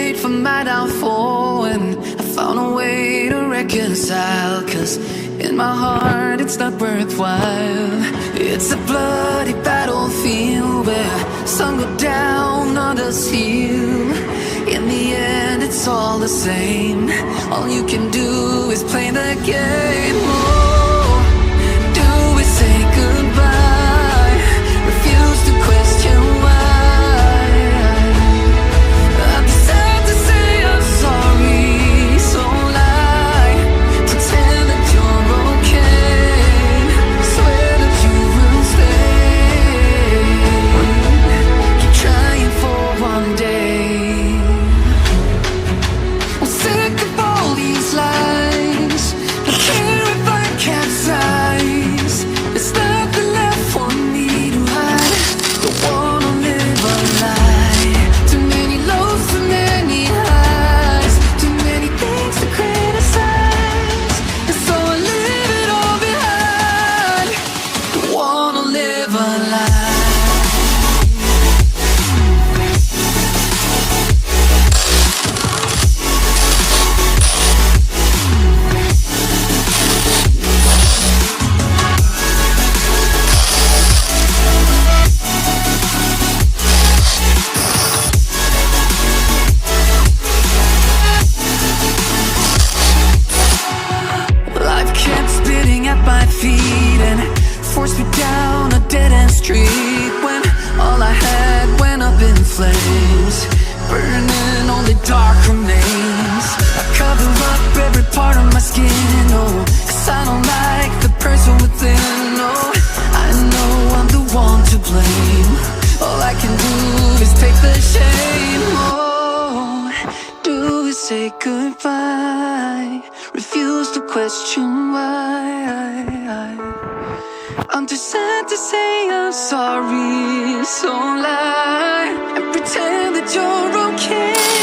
prayed for my downfall, and I found a way to reconcile. 'Cause in my heart it's not worthwhile. It's a bloody battlefield where some go down, others heal. In the end it's all the same. All you can do is play the game. Oh, do we say goodbye? Refuse to question why. I'm sad to say I'm sorry, so lie. Pretend that you're okay. Swear that you will stay. Keep trying for one day. I'm sick of all these lies. Don't care if I capsize. There's nothing left for me to hide. Don't wanna live a lie. Too many lows, too many highs. Too many things to criticize. And so I leave it all behind. Don't wanna live a lie. Life kept spitting at my feet and forced me down a dead-end street. When all I had went up in flames, burning only dark remains. I cover up every part of my skin, oh, 'cause I don't like the person within. Oh, I know I'm the one to blame. All I can do is take the shame. Oh, do we say goodbye? Refuse to question why. I'm too sad to say I'm sorry, so lie and pretend that you're okay.